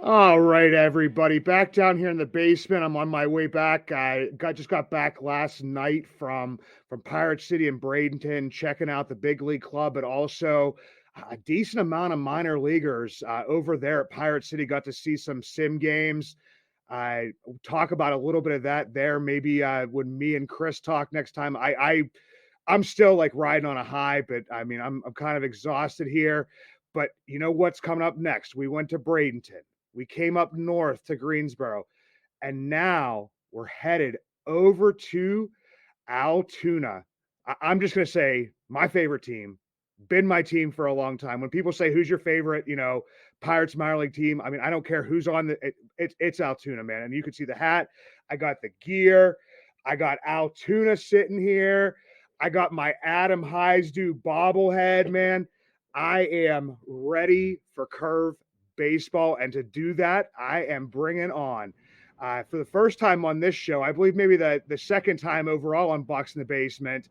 All right, everybody, back down here in the basement. I'm on my way back. I just got back last night from Pirate City in Bradenton, checking out the big league club, but also a decent amount of minor leaguers over there at Pirate City. Got to see some sim games. I talk about a little bit of that there. Maybe when me and Chris talk next time. I'm still like riding on a high, but I mean I'm kind of exhausted here. But you know what's coming up next? We went to Bradenton. We came up north to Greensboro, and now we're headed over to Altoona. I'm just going to say my favorite team, been my team for a long time. When people say who's your favorite, Pirates minor league team, I mean, I don't care who's on it's Altoona, man. And you can see the hat. I got the gear. I got Altoona sitting here. I got my Adam Heisdu bobblehead, man. I am ready for curve baseball. And to do that, I am bringing on for the first time on this show, I believe maybe the second time overall on Bucs in the Basement,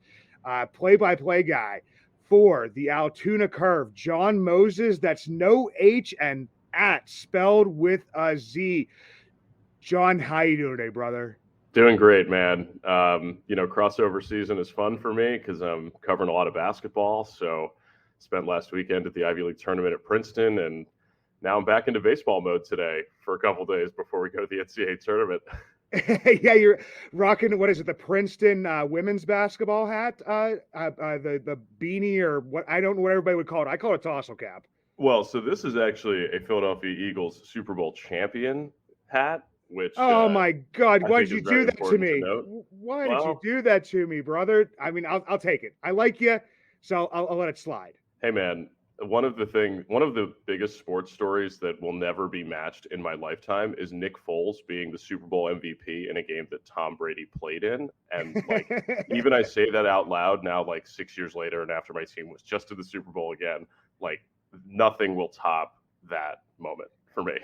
play-by-play guy for the Altoona Curve, John Moses. That's no H and at spelled with a Z. John, how you doing today, brother? Doing great, man. Crossover season is fun for me because I'm covering a lot of basketball. So, spent last weekend at the Ivy League tournament at Princeton, and now I'm back into baseball mode today for a couple days before we go to the NCAA tournament. Yeah, you're rocking. What is it? The Princeton women's basketball hat, the beanie, or what? I don't know what everybody would call it. I call it a tassel cap. Well, so this is actually a Philadelphia Eagles Super Bowl champion hat, which Oh my God! I Why think did you is do very that to important to me? note. Why did you Well, do that to me, brother? I mean, I'll take it. I like you, so I'll let it slide. hey man, one of the biggest sports stories that will never be matched in my lifetime is Nick Foles being the Super Bowl MVP in a game that Tom Brady played in. And like, even I say that out loud now, like 6 years later, and after my team was just to the Super Bowl again, like nothing will top that moment for me.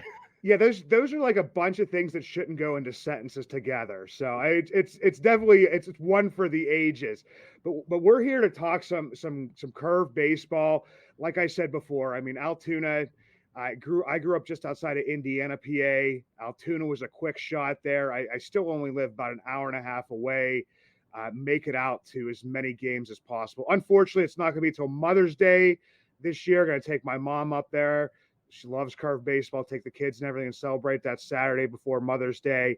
Yeah, those are like a bunch of things that shouldn't go into sentences together. So it's definitely it's one for the ages. But we're here to talk some curve baseball. Like I said before, I mean Altoona. I grew up just outside of Indiana, PA. Altoona was a quick shot there. I still only live about an hour and a half away. Make it out to as many games as possible. Unfortunately, it's not going to be till Mother's Day this year. Going to take my mom up there. She loves curved baseball. Take the kids and everything and celebrate that Saturday before Mother's Day.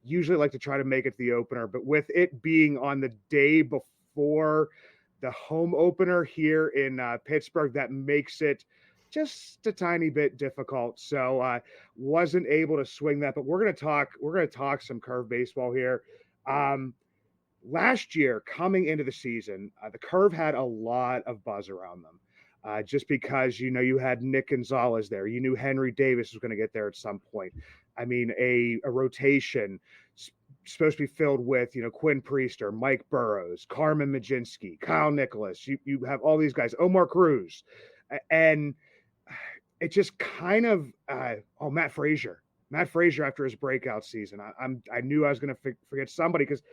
Usually like to try to make it the opener, but with it being on the day before the home opener here in Pittsburgh, that makes it just a tiny bit difficult. So wasn't able to swing that, but we're gonna talk some curve baseball here. Um, Last year, coming into the season, the curve had a lot of buzz around them. Just because you had Nick Gonzalez there, you knew Henry Davis was going to get there at some point. I mean, a rotation supposed to be filled with Quinn Priester, Mike Burrows, Carmen Majinski, Kyle Nicholas. You have all these guys, Omar Cruz, and it just kind of Matt Frazier. Matt Frazier after his breakout season. I knew I was going to forget somebody because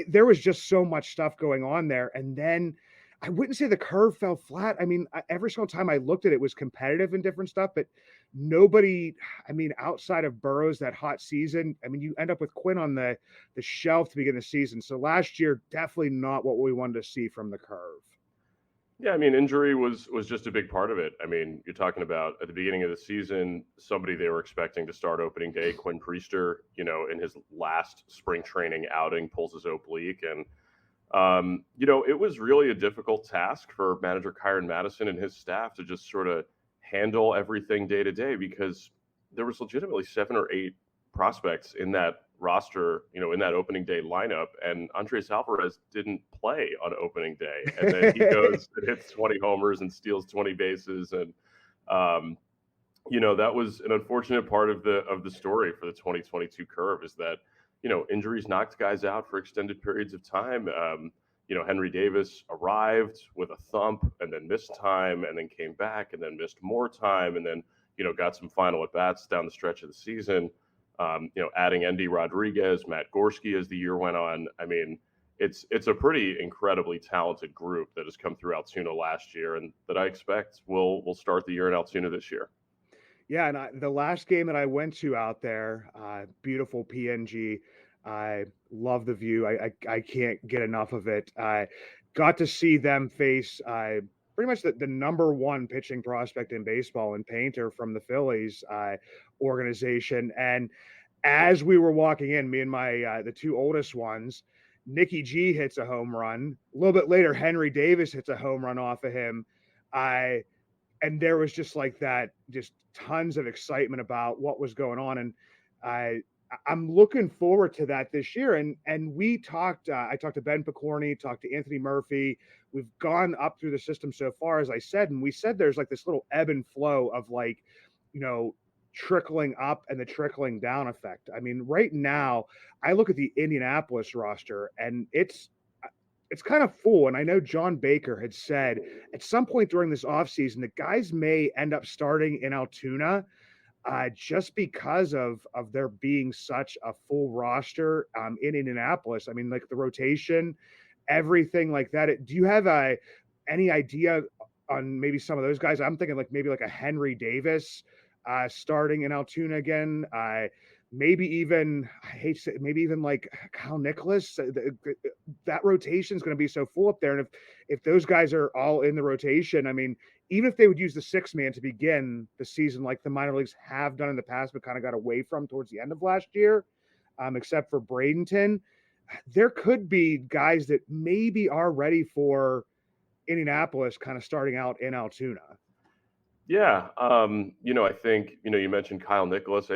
there was just so much stuff going on there. And then I wouldn't say the curve fell flat. I mean, every single time I looked at it, it was competitive and different stuff, but nobody, I mean, outside of Burrows, that hot season, I mean, you end up with Quinn on the shelf to begin the season. So last year, definitely not what we wanted to see from the curve. Yeah, I mean, injury was just a big part of it. I mean, you're talking about at the beginning of the season, somebody they were expecting to start opening day, Quinn Priester, in his last spring training outing, pulls his oblique, and it was really a difficult task for manager Kyron Madison and his staff to just sort of handle everything day to day because there was legitimately 7 or 8 prospects in that roster, in that opening day lineup, and Andres Alvarez didn't play on opening day, and then he goes and hits 20 homers and steals 20 bases, and um, that was an unfortunate part of the story for the 2022 curve is that injuries knocked guys out for extended periods of time. Henry Davis arrived with a thump and then missed time and then came back and then missed more time and then got some final at bats down the stretch of the season. Adding Endy Rodriguez, Matt Gorski as the year went on. I mean, it's a pretty incredibly talented group that has come through Altoona last year and that I expect will start the year in Altoona this year. Yeah, and the last game that I went to out there, beautiful PNG. I love the view. I can't get enough of it. I got to see them face pretty much the number one pitching prospect in baseball and Painter from the Phillies organization. And as we were walking in, me and my the two oldest ones, Nicky G hits a home run. A little bit later, Henry Davis hits a home run off of him. I and there was just like that, just tons of excitement about what was going on, and I I'm looking forward to that this year. And we talked. I talked to Ben Picorni, talked to Anthony Murphy. We've gone up through the system so far, as I said, and we said there's like this little ebb and flow of like, you know, trickling up and the trickling down effect. I mean, right now, I look at the Indianapolis roster, and it's kind of full. And I know John Baker had said at some point during this offseason that guys may end up starting in Altoona just because of there being such a full roster in Indianapolis. I mean, like the rotation, everything like that. Do you have any idea on maybe some of those guys? I'm thinking like maybe like a Henry Davis starting in Altoona again. Maybe even I hate to say, maybe even like Kyle Nicholas. That rotation is going to be so full up there, and if those guys are all in the rotation, I mean, even if they would use the six man to begin the season, like the minor leagues have done in the past, but kind of got away from towards the end of last year, except for Bradenton, there could be guys that maybe are ready for Indianapolis, kind of starting out in Altoona. Yeah, I think you mentioned Kyle Nicholas.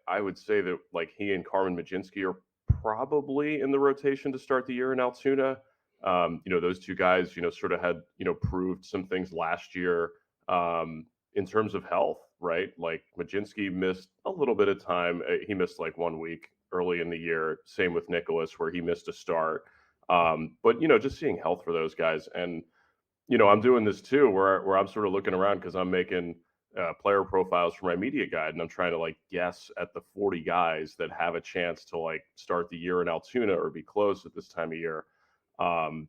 I would say that like he and Carmen Majinski are probably in the rotation to start the year in Altoona. Those two guys, sort of had proved some things last year in terms of health, right? Like Majinski missed a little bit of time. He missed like 1 week early in the year. Same with Nicholas, where he missed a start. But just seeing health for those guys and I'm doing this too, where I'm sort of looking around because I'm making player profiles for my media guide, and I'm trying to like guess at the 40 guys that have a chance to like start the year in Altoona or be close at this time of year. Um,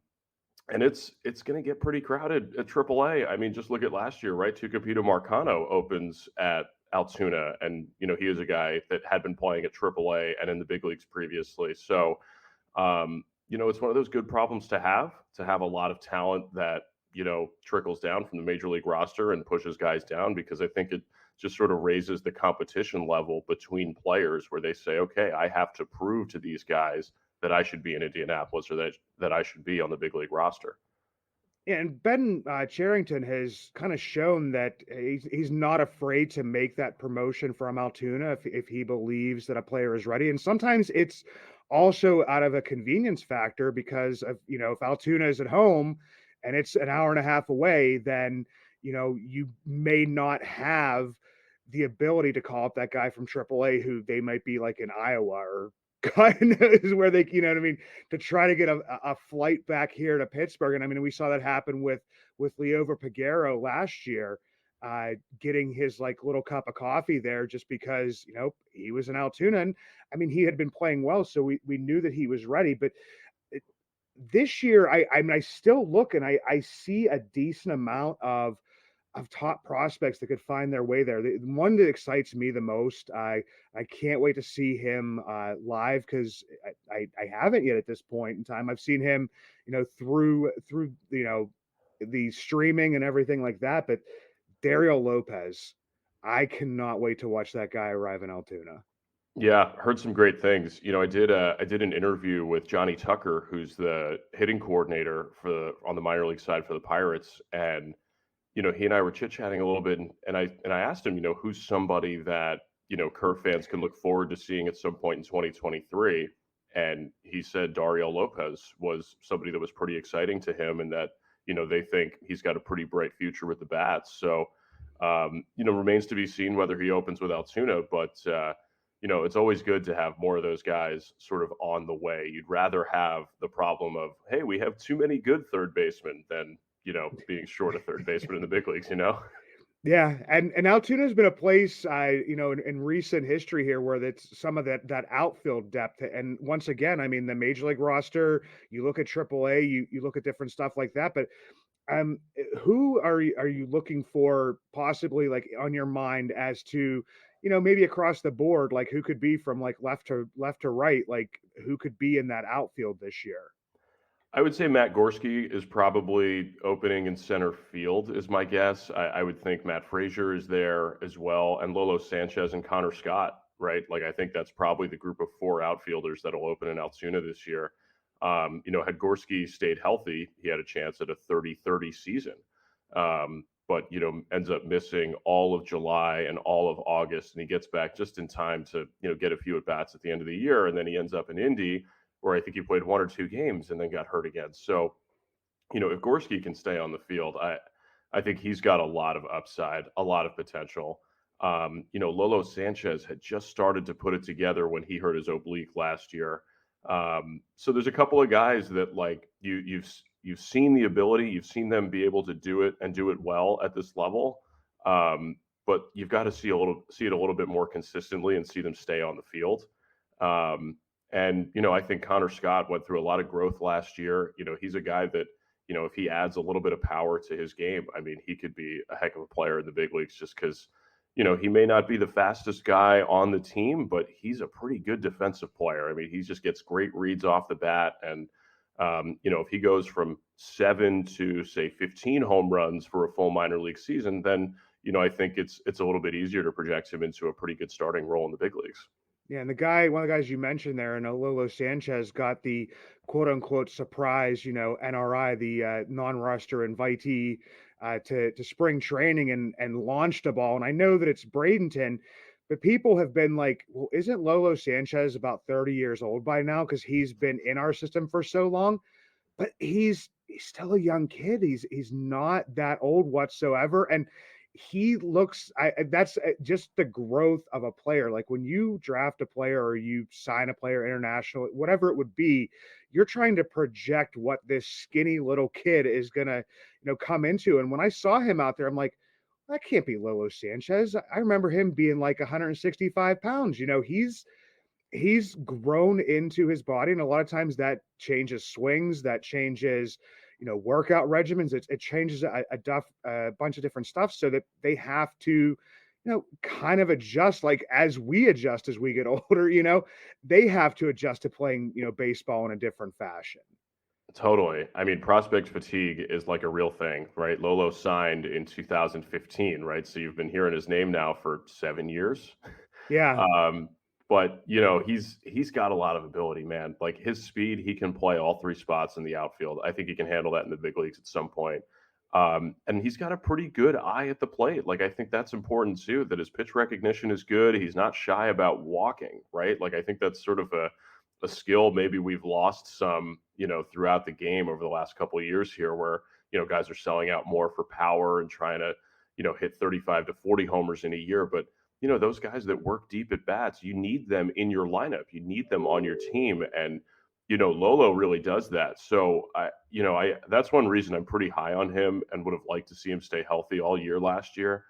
and it's going to get pretty crowded at AAA. I mean, just look at last year, right? Tucapito Marcano opens at Altoona, and he is a guy that had been playing at AAA and in the big leagues previously. So it's one of those good problems to have a lot of talent that, trickles down from the major league roster and pushes guys down because I think it just sort of raises the competition level between players where they say, okay, I have to prove to these guys that I should be in Indianapolis or that I should be on the big league roster. And Ben Charrington has kind of shown that he's not afraid to make that promotion from Altoona if he believes that a player is ready. And sometimes it's also out of a convenience factor because of, if Altoona is at home and it's an hour and a half away, then, you may not have the ability to call up that guy from AAA who they might be like in Iowa or God knows where they, you know what I mean, to try to get a flight back here to Pittsburgh. And I mean, we saw that happen with Leova Peguero last year, getting his like little cup of coffee there just because he was in Altoona. And I mean, he had been playing well, so we knew that he was ready. But it, this year, I mean, I still look and I see a decent amount of top prospects that could find their way there. The one that excites me the most, I can't wait to see him live because I haven't yet at this point in time. I've seen him, through the streaming and everything like that. But Dario Lopez, I cannot wait to watch that guy arrive in Altoona. Yeah, heard some great things. I did an interview with Johnny Tucker, who's the hitting coordinator on the minor league side for the Pirates, and he and I were chit chatting a little bit, and I asked him, who's somebody that Curve fans can look forward to seeing at some point in 2023, and he said Dario Lopez was somebody that was pretty exciting to him, and that they think he's got a pretty bright future with the bats. So remains to be seen whether he opens with Altoona, but it's always good to have more of those guys sort of on the way. You'd rather have the problem of, hey, we have too many good third basemen than being short a third baseman in the big leagues. Yeah, and Altoona's been a place, in recent history here where that's some of that outfield depth. And once again, I mean, the major league roster, you look at AAA, you look at different stuff like that. But who are you looking for possibly like on your mind as to, maybe across the board, like who could be from like left to right, like who could be in that outfield this year? I would say Matt Gorski is probably opening in center field, is my guess. I would think Matt Frazier is there as well, and Lolo Sanchez and Connor Scott, right? Like, I think that's probably the group of four outfielders that'll open in Altoona this year. Had Gorski stayed healthy, he had a chance at a 30-30 season. But, ends up missing all of July and all of August, and he gets back just in time to, get a few at bats at the end of the year. And then he ends up in Indy where I think he played one or two games and then got hurt again. So, if Gorski can stay on the field, I think he's got a lot of upside, a lot of potential. Lolo Sanchez had just started to put it together when he hurt his oblique last year. So there's a couple of guys that like you've seen the ability, you've seen them be able to do it and do it well at this level. But you've got to see it a little bit more consistently and see them stay on the field. Um, and I think Connor Scott went through a lot of growth last year. He's a guy that if he adds a little bit of power to his game, I mean, he could be a heck of a player in the big leagues just because he may not be the fastest guy on the team, but he's a pretty good defensive player. I mean, he just gets great reads off the bat. And, if he goes from 7 to, say, 15 home runs for a full minor league season, then, I think it's a little bit easier to project him into a pretty good starting role in the big leagues. Yeah, and one of the guys you mentioned there, and Lolo Sanchez got the quote unquote surprise, NRI, the non-roster invitee to spring training and launched a ball. And I know that it's Bradenton, but people have been like, well, isn't Lolo Sanchez about 30 years old by now? Because he's been in our system for so long. But he's still a young kid. He's not that old whatsoever, and he looks. That's just the growth of a player. Like when you draft a player or you sign a player international, whatever it would be, you're trying to project what this skinny little kid is gonna, come into. And when I saw him out there, I'm like, that can't be Lolo Sanchez. I remember him being like 165 pounds. He's grown into his body, and a lot of times that changes swings, that changes, workout regimens. It changes a bunch of different stuff, so that they have to, kind of adjust, like as we adjust as we get older. They have to adjust to playing, baseball in a different fashion. Totally. I mean, prospect fatigue is like a real thing, right? Lolo signed in 2015, right? So you've been hearing his name now for 7 years. Yeah, Um, but he's got a lot of ability, man. Like his speed, he can play all three spots in the outfield. I think he can handle that in the big leagues at some point. And he's got a pretty good eye at the plate. Like I think that's important too. That his pitch recognition is good. He's not shy about walking, right? Like I think that's sort of a skill maybe we've lost some, throughout the game over the last couple of years here, where guys are selling out more for power and trying to hit 35 to 40 homers in a year, but those guys that work deep at bats, you need them in your lineup. You need them on your team. And, Lolo really does that. So I that's one reason I'm pretty high on him and would have liked to see him stay healthy all year last year.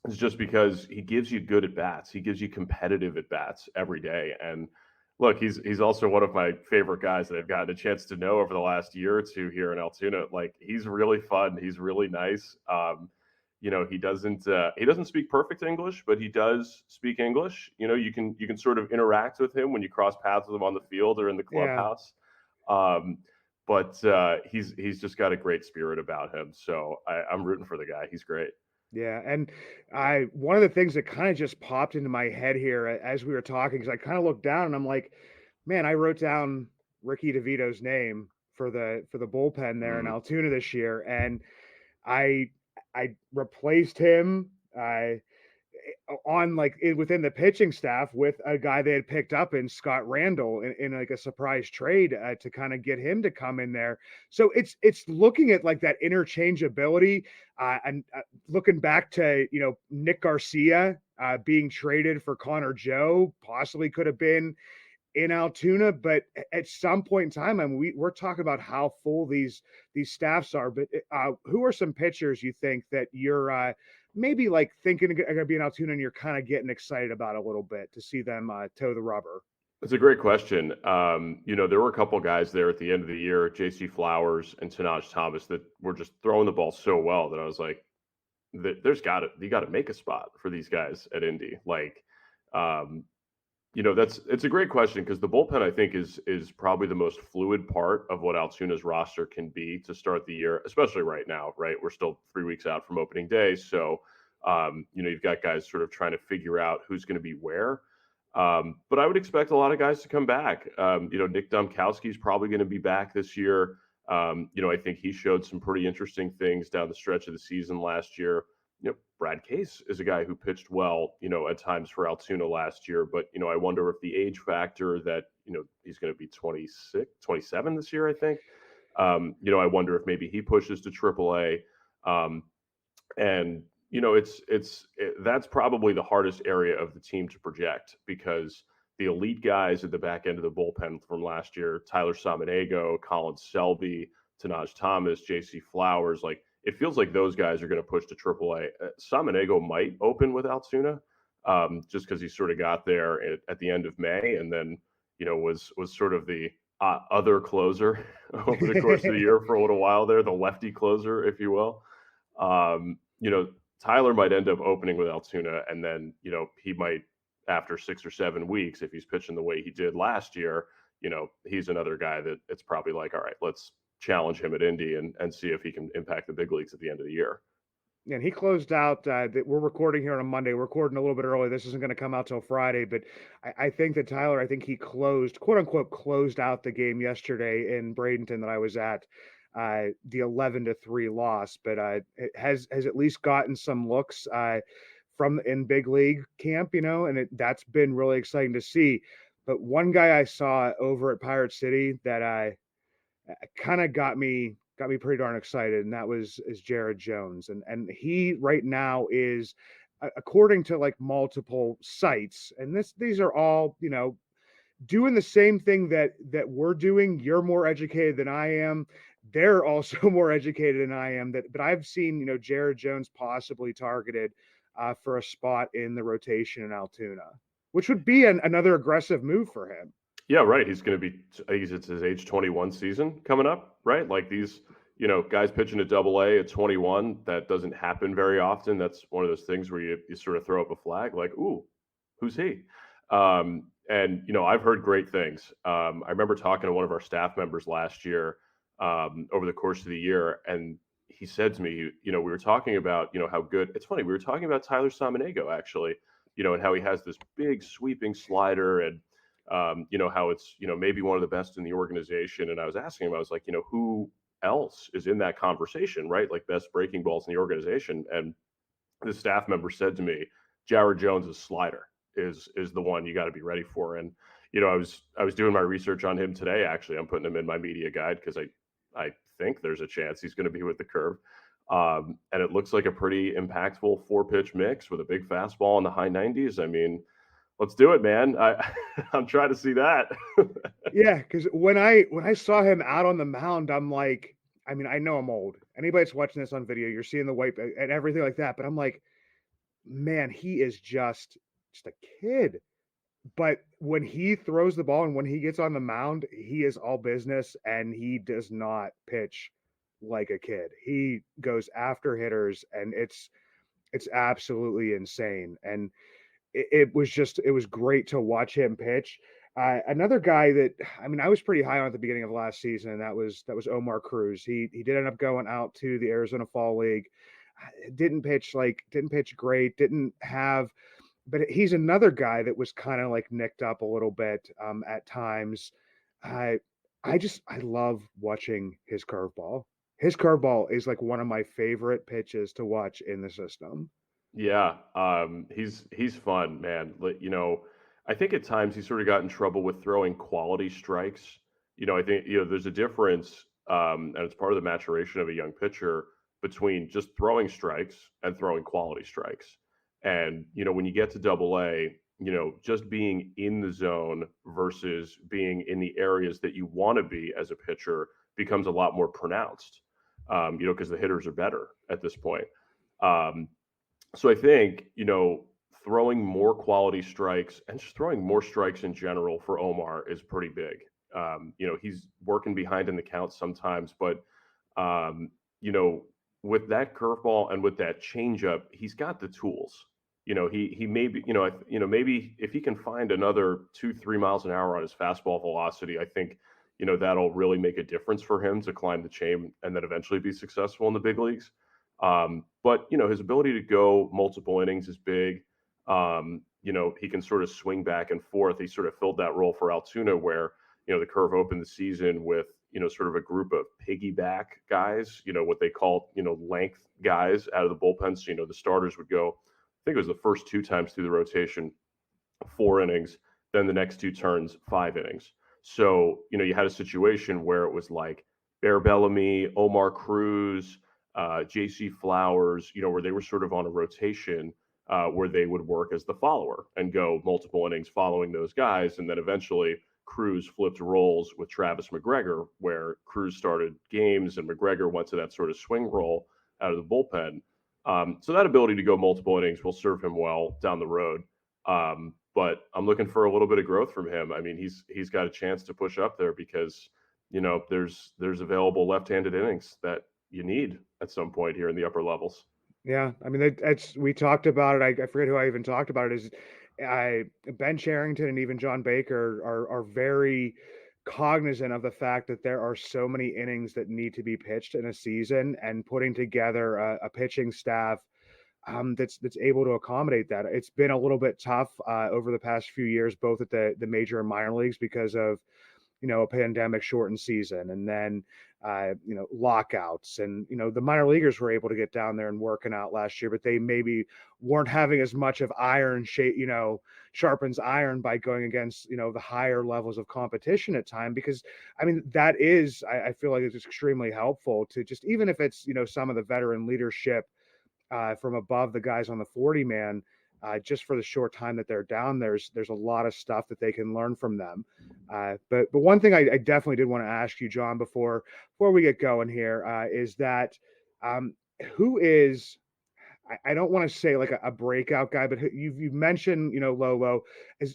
Is just because he gives you good at bats. He gives you competitive at bats every day. And look, he's also one of my favorite guys that I've gotten a chance to know over the last year or two here in Altoona. Like he's really fun. He's really nice. He doesn't speak perfect English, but he does speak English. You can sort of interact with him when you cross paths with him on the field or in the yeah. clubhouse. Um, but he's just got a great spirit about him. So I'm rooting for the guy. He's great. Yeah, and I one of the things that kind of just popped into my head here as we were talking, because I kind of looked down and I'm like, man, I wrote down Ricky DeVito's name for the bullpen there in Mm. Altoona this year, and I I replaced him on like within the pitching staff with a guy they had picked up in Scott Randall in like a surprise trade to kind of get him to come in there. So it's looking at like that interchangeability and looking back to Nick Garcia being traded for Connor Joe possibly could have been in Altoona, but at some point in time, I mean, we're talking about how full these staffs are. But who are some pitchers you think that you're maybe like thinking are going to be in Altoona and you're kind of getting excited about a little bit to see them toe the rubber? It's a great question. There were a couple guys there at the end of the year, J.C. Flowers and Tanaj Thomas, that were just throwing the ball so well that I was like, you got to make a spot for these guys at Indy. Like, um, it's a great question because the bullpen I think is probably the most fluid part of what Altoona's roster can be to start the year, especially right now. Right, we're still 3 weeks out from opening day, so you've got guys sort of trying to figure out who's going to be where. But I would expect a lot of guys to come back. Nick Domkowski is probably going to be back this year. I think he showed some pretty interesting things down the stretch of the season last year. Brad Case is a guy who pitched well, at times for Altoona last year. But, I wonder if the age factor that, he's going to be 26, 27 this year, I think. I wonder if maybe he pushes to AAA. And that's probably the hardest area of the team to project because the elite guys at the back end of the bullpen from last year, Tyler Samaniego, Colin Selby, Tanaj Thomas, J.C. Flowers, like it feels like those guys are going to push to AAA. Samaniego might open with Altoona just because he sort of got there at the end of May and then was sort of the other closer over the course of the year for a little while there, the lefty closer, if you will. Tyler might end up opening with Altoona, and then, he might, after 6 or 7 weeks, if he's pitching the way he did last year, he's another guy that it's probably like, all right, let's challenge him at Indy and see if he can impact the big leagues at the end of the year. And he closed out. We're recording here on a Monday. We're recording a little bit early. This isn't going to come out till Friday, but I think that Tyler, I think he closed, quote unquote, closed out the game yesterday in Bradenton that I was at. The 11-3 loss, but it has at least gotten some looks from in big league camp, and that's been really exciting to see. But one guy I saw over at Pirate City that kind of got me pretty darn excited, and that is Jared Jones, and he right now is, according to like multiple sites, and these are all doing the same thing that we're doing. You're more educated than I am. They're also more educated than I am. But I've seen Jared Jones possibly targeted for a spot in the rotation in Altoona, which would be another aggressive move for him. Yeah, right. He's going to be. It's his age 21 season coming up, right? Like these, guys pitching at AA at 21. That doesn't happen very often. That's one of those things where you sort of throw up a flag, like, ooh, who's he? And I've heard great things. I remember talking to one of our staff members last year over the course of the year, and he said to me, we were talking about, how good. It's funny, we were talking about Tyler Samaniego actually, and how he has this big sweeping slider, and how it's maybe one of the best in the organization. And I was asking him, I was like, who else is in that conversation, right? Like best breaking balls in the organization. And the staff member said to me, Jared Jones's slider is the one you got to be ready for. And I was doing my research on him today. Actually, I'm putting him in my media guide because I think there's a chance he's going to be with the curve. And it looks like a pretty impactful 4-pitch mix with a big fastball in the high 90s. I mean, let's do it, man. I'm trying to see that. Yeah, because when I saw him out on the mound, I'm like, I mean, I know I'm old. Anybody that's watching this on video, you're seeing the white and everything like that. But I'm like, man, he is just a kid. But when he throws the ball and when he gets on the mound, he is all business, and he does not pitch like a kid. He goes after hitters, and it's absolutely insane. And it was great to watch him pitch. Another guy that, I mean, I was pretty high on at the beginning of last season, and that was Omar Cruz. He did end up going out to the Arizona Fall League. Didn't pitch great. Didn't have. But he's another guy that was kind of like nicked up a little bit at times. I love watching his curveball. His curveball is like one of my favorite pitches to watch in the system. Yeah, he's fun, man. I think at times he sort of got in trouble with throwing quality strikes. I think there's a difference, and it's part of the maturation of a young pitcher between just throwing strikes and throwing quality strikes. And when you get to AA, just being in the zone versus being in the areas that you want to be as a pitcher becomes a lot more pronounced, because the hitters are better at this point. Um, so I think, throwing more quality strikes and just throwing more strikes in general for Omar is pretty big. He's working behind in the count sometimes, but um, you know, with that curveball and with that changeup, he's got the tools. He maybe, maybe if he can find another 2, 3 miles an hour on his fastball velocity, I think, that'll really make a difference for him to climb the chain and then eventually be successful in the big leagues. But his ability to go multiple innings is big. He can sort of swing back and forth. He sort of filled that role for Altoona, where the curve opened the season with sort of a group of piggyback guys. What they call length guys out of the bullpen. So the starters would go. I think it was the first 2 times through the rotation, 4 innings. Then the next 2 turns, 5 innings. So you had a situation where it was like Bear Bellamy, Omar Cruz, J.C. Flowers, where they were sort of on a rotation, where they would work as the follower and go multiple innings following those guys. And then eventually Cruz flipped roles with Travis McGregor, where Cruz started games and McGregor went to that sort of swing role out of the bullpen. So that ability to go multiple innings will serve him well down the road. But I'm looking for a little bit of growth from him. I mean, he's got a chance to push up there because there's available left-handed innings that you need at some point here in the upper levels. Yeah, I mean, that's we talked about it. I forget who I even talked about it. Is Ben Charrington and even John Baker are very cognizant of the fact that there are so many innings that need to be pitched in a season, and putting together a pitching staff that's able to accommodate that. It's been a little bit tough over the past few years, both at the major and minor leagues, because of a pandemic shortened season, and then lockouts, and the minor leaguers were able to get down there and working out last year, but they maybe weren't having as much of iron shape, sharpens iron by going against the higher levels of competition at time. Because I mean, that is, I feel like it's extremely helpful to just, even if it's some of the veteran leadership from above the guys on the 40 man, just for the short time that they're down, there's a lot of stuff that they can learn from them. But one thing I definitely did want to ask you, John, before we get going here, is that who is, I don't want to say like a breakout guy, but you've mentioned Lolo,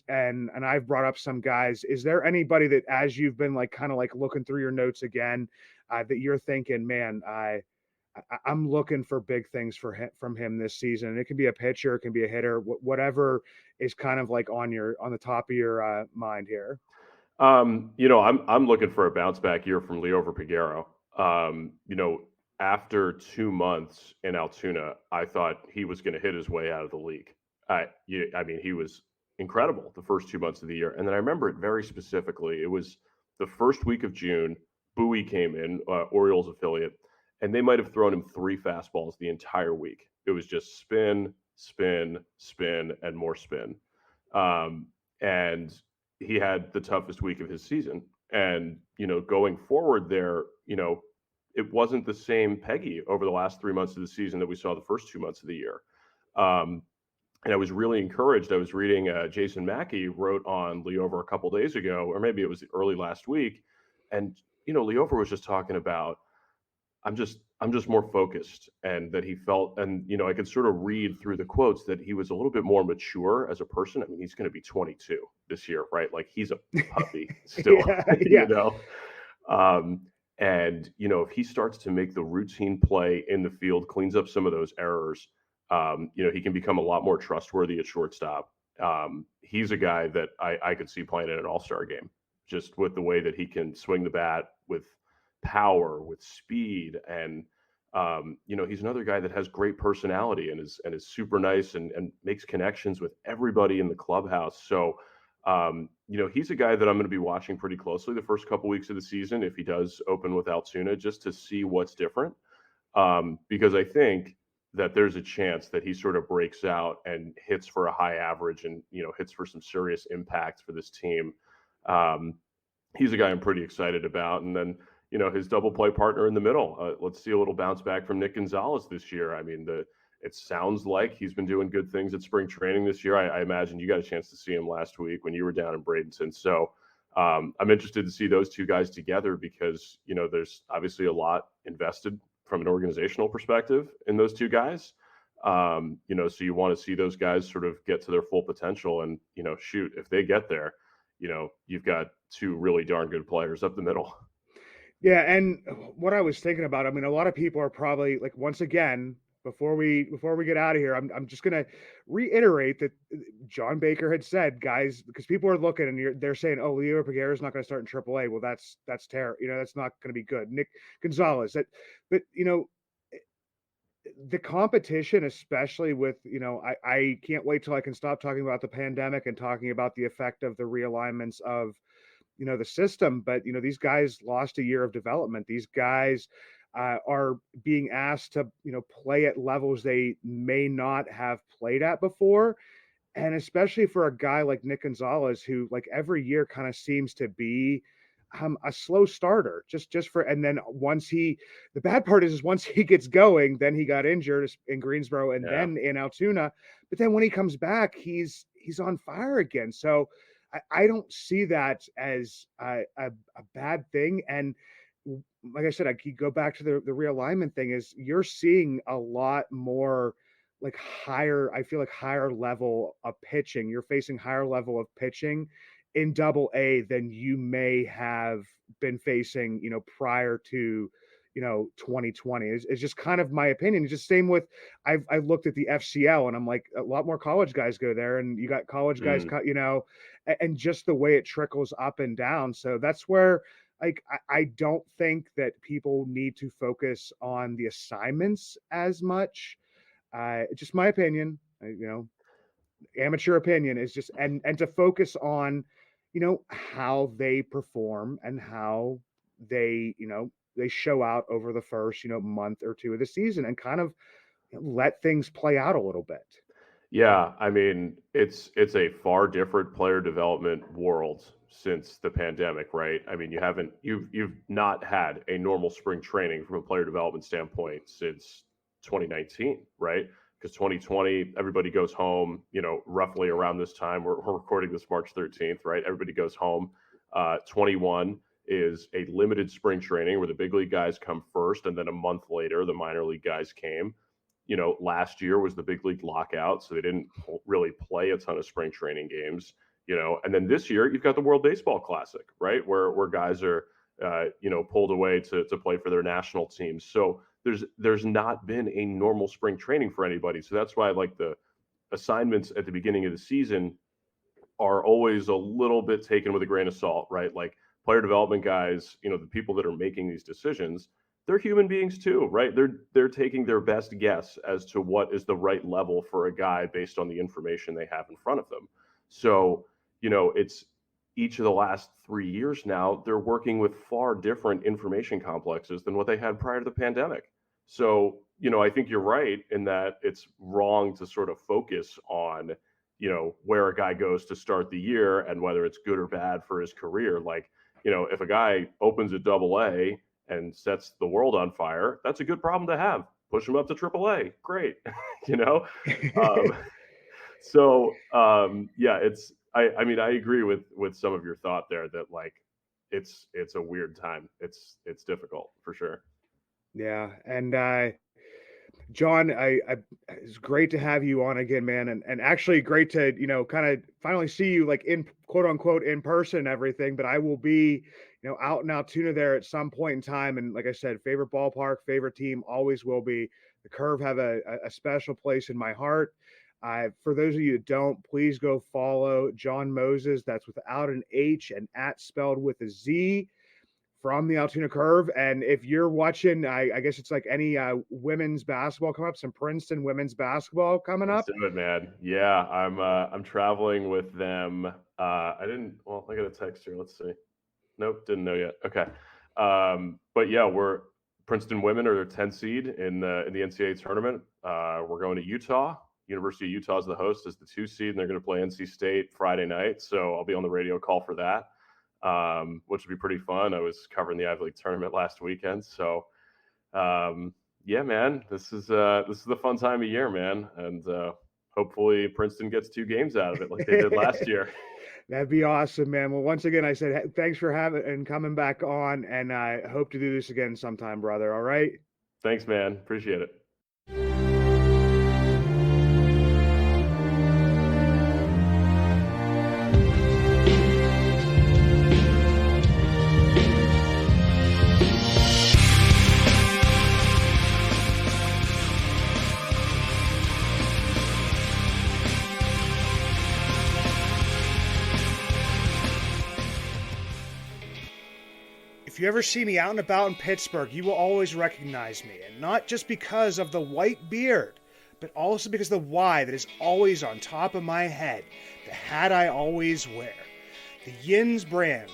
and I've brought up some guys. Is there anybody that, as you've been like kind of like looking through your notes again, that you're thinking, man, I'm looking for big things from him this season? And it can be a pitcher, it can be a hitter, whatever is kind of like on the top of your mind here. I'm looking for a bounce back year from Liover Peguero. After 2 months in Altoona, I thought he was going to hit his way out of the league. I mean, he was incredible the first 2 months of the year, and then I remember it very specifically. It was the first week of June. Bowie came in, Orioles affiliate, and they might have thrown him 3 fastballs the entire week. It was just spin, spin, spin, and more spin. And he had the toughest week of his season. And, going forward there, it wasn't the same Peggy over the last 3 months of the season that we saw the first 2 months of the year. And I was really encouraged. I was reading Jason Mackey wrote on Liover a couple days ago, or maybe it was early last week. And, Liover was just talking about, I'm just more focused, and that he felt, and I could sort of read through the quotes that he was a little bit more mature as a person. I mean, he's going to be 22 this year, right? Like, he's a puppy still, Yeah, you yeah. know. And if he starts to make the routine play in the field, cleans up some of those errors, he can become a lot more trustworthy at shortstop. He's a guy that I could see playing in an all-star game, just with the way that he can swing the bat with power, with speed, and he's another guy that has great personality and is super nice, and makes connections with everybody in the clubhouse. So he's a guy that I'm going to be watching pretty closely the first couple weeks of the season if he does open with Altoona, just to see what's different, because I think that there's a chance that he sort of breaks out and hits for a high average, and hits for some serious impact for this team. He's a guy I'm pretty excited about. And then his double play partner in the middle. Let's see a little bounce back from Nick Gonzalez this year. I mean, It sounds like he's been doing good things at spring training this year. I imagine you got a chance to see him last week when you were down in Bradenton. So I'm interested to see those two guys together because, there's obviously a lot invested from an organizational perspective in those two guys. So you want to see those guys sort of get to their full potential and, shoot, if they get there, you've got two really darn good players up the middle. Yeah, and what I was thinking about, I mean, a lot of people are probably like, once again, before we get out of here, I'm just gonna reiterate that John Baker had said, guys, because people are looking and they're saying, oh, Leo Peguera is not going to start in AAA. Well, that's terrible. That's not going to be good. Nick Gonzalez, but the competition, especially with, I can't wait till I can stop talking about the pandemic and talking about the effect of the realignments of the system. But these guys lost a year of development. These guys are being asked to play at levels they may not have played at before, and especially for a guy like Nick Gonzalez, who like every year kind of seems to be a slow starter, just for, and then the bad part is once he gets going, then he got injured in Greensboro and Yeah. then in Altoona, but then when he comes back, he's on fire again. So I don't see that as a bad thing. And like I said, I could go back to the realignment thing. Is you're seeing a lot more like higher, I feel like higher level of pitching. You're facing higher level of pitching in double A than you may have been facing, prior to, 2020. It's just kind of my opinion. It's just same with, I looked at the FCL and I'm like, a lot more college guys go there, and you got college guys, Mm. and just the way it trickles up and down. So that's where, like, I don't think that people need to focus on the assignments as much. Just my opinion, amateur opinion is just, and to focus on, how they perform and how they show out over the first, month or two of the season, and kind of let things play out a little bit. Yeah, I mean, it's a far different player development world since the pandemic, right? I mean, you've not had a normal spring training from a player development standpoint since 2019, right? Because 2020, everybody goes home, roughly around this time. We're recording this March 13th, right? Everybody goes home. 21 is a limited spring training where the big league guys come first, and then a month later, the minor league guys came. Last year was the big league lockout, so they didn't really play a ton of spring training games. And then this year you've got the World Baseball Classic, right, where guys are, pulled away to play for their national teams. So there's not been a normal spring training for anybody. So that's why like the assignments at the beginning of the season are always a little bit taken with a grain of salt, right? Like player development guys, the people that are making these decisions, they're human beings too, right? They're taking their best guess as to what is the right level for a guy based on the information they have in front of them. So, it's each of the last 3 years now, they're working with far different information complexes than what they had prior to the pandemic. So, I think you're right in that it's wrong to sort of focus on, where a guy goes to start the year and whether it's good or bad for his career. Like, if a guy opens at double A and sets the world on fire, that's a good problem to have. Push him up to triple A. Great. you know? Um, yeah, I mean, I agree with some of your thought there that like, it's a weird time. It's difficult for sure. Yeah, and John, it's great to have you on again, man, and actually great to kind of finally see you like in quote unquote in person and everything. But I will be out in Altoona there at some point in time, and like I said, favorite ballpark, favorite team, always will be. The Curve have a special place in my heart. For those of you that don't, please go follow John Moses. That's without an H and at spelled with a Z, from the Altoona Curve. And if you're watching, I guess it's like any women's basketball coming up, some Princeton women's basketball coming Let's up. do it, man. Yeah, I'm traveling with them. I didn't. Well, I got a text here. Let's see. Nope, didn't know yet. Okay. But yeah, we're Princeton women are their 10 seed in the NCAA tournament. We're going to Utah. University of Utah is the host, as the 2 seed, and they're going to play NC State Friday night. So I'll be on the radio call for that, which will be pretty fun. I was covering the Ivy League tournament last weekend, so Yeah, man. This is the fun time of year, man, and hopefully Princeton gets 2 games out of it like they did last year. That'd be awesome, man. Well, once again, I said thanks for having and coming back on, and I hope to do this again sometime, brother. All right. Thanks, man. Appreciate it. If you ever see me out and about in Pittsburgh, you will always recognize me, and not just because of the white beard, but also because of the Y that is always on top of my head, the hat I always wear. The Yins brand,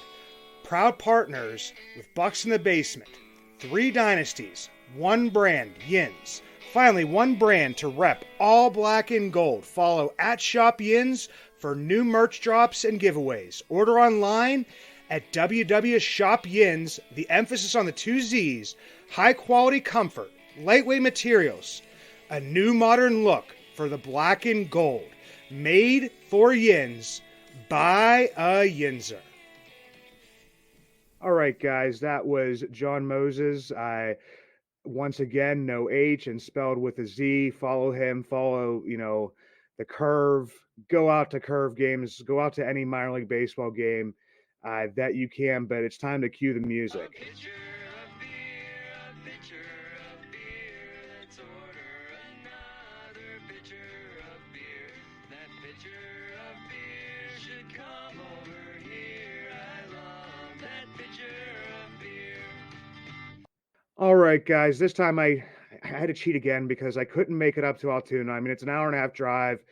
proud partners with Bucs in the Basement. 3 dynasties, 1 brand, Yins. Finally, 1 brand to rep all black and gold. Follow at Shop Yins for new merch drops and giveaways. Order online at www.shopyins, the emphasis on the 2 Z's, high quality comfort, lightweight materials, a new modern look for the black and gold, made for Yins by a Yinzer. All right, guys, that was John Moses. Once again, no H and spelled with a Z. Follow him, follow, the Curve, go out to Curve games, go out to any minor league baseball game that you can, but it's time to cue the music. A pitcher of beer, a pitcher of beer. Let's order another pitcher of beer. That pitcher of beer should come over here. I love that pitcher of beer. All right, guys, this time I had to cheat again because I couldn't make it up to Altoona. I mean, it's an hour and a half drive.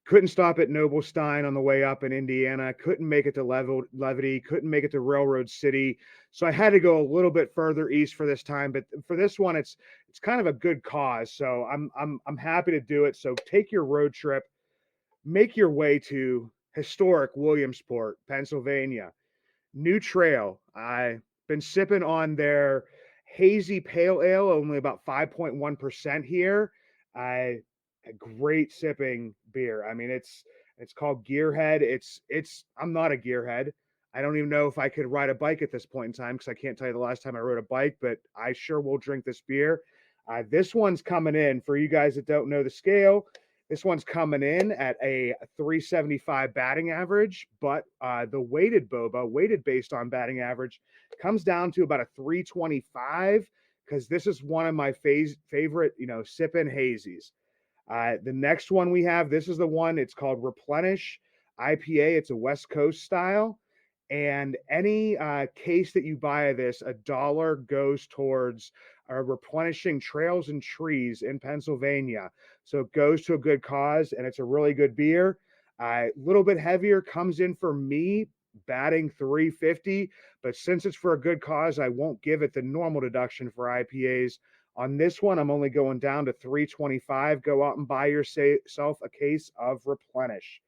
Couldn't stop at Noblestein on the way up in Indiana. Couldn't make it to Levity. Couldn't make it to Railroad City. So I had to go a little bit further east for this time. But for this one, it's kind of a good cause. So I'm happy to do it. So take your road trip, make your way to historic Williamsport, Pennsylvania. New Trail. I've been sipping on their hazy pale ale, only about 5.1% here. A great sipping beer. I mean, it's called Gearhead. I'm not a gearhead. I don't even know if I could ride a bike at this point in time because I can't tell you the last time I rode a bike, but I sure will drink this beer. This one's coming in for you guys that don't know the scale. This one's coming in at a 375 batting average, but the weighted boba, weighted based on batting average, comes down to about a 325 because this is one of my favorite, sipping hazies. The next one we have, this is the one, it's called Replenish IPA. It's a West Coast style. And any case that you buy of this, $1 goes towards replenishing trails and trees in Pennsylvania. So it goes to a good cause, and it's a really good beer. A little bit heavier, comes in for me, batting 350. But since it's for a good cause, I won't give it the normal deduction for IPAs. On this one, I'm only going down to 325. Go out and buy yourself a case of Replenish.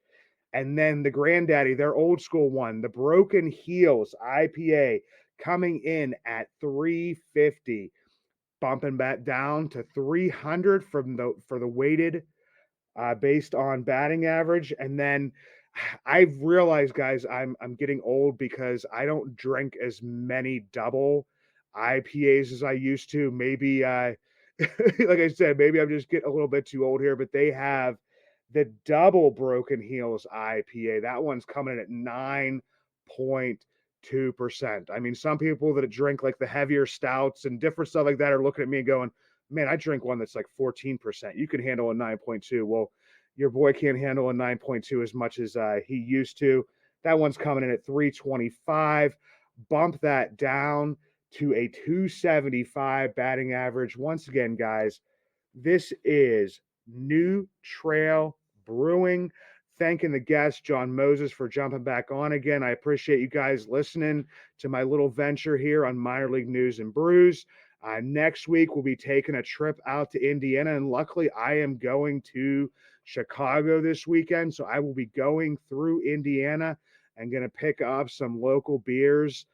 And then the granddaddy, their old school one, the Broken Heels IPA, coming in at 350, bumping back down to 300 for the weighted based on batting average. And then I've realized, guys, I'm getting old because I don't drink as many double IPAs as I used to. Maybe like I said, maybe I'm just getting a little bit too old here, but they have the double Broken Heels IPA. That one's coming in at 9.2%. I mean, some people that drink like the heavier stouts and different stuff like that are looking at me and going, man, I drink one that's like 14%. You can handle a 9.2. Well, your boy can't handle a 9.2 as much as he used to. That one's coming in at 325. Bump that down to a 275 batting average. Once again, guys, this is New Trail Brewing. Thanking the guest, John Moses, for jumping back on again. I appreciate you guys listening to my little venture here on Minor League News and Brews. Next week, we'll be taking a trip out to Indiana, and luckily, I am going to Chicago this weekend, so I will be going through Indiana and going to pick up some local beers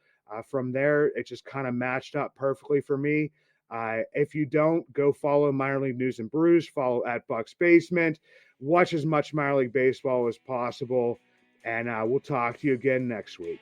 from there. It just kind of matched up perfectly for me. If you don't, go follow Minor League News and Brews, follow at Bucs Basement, watch as much minor league baseball as possible, and we'll talk to you again next week.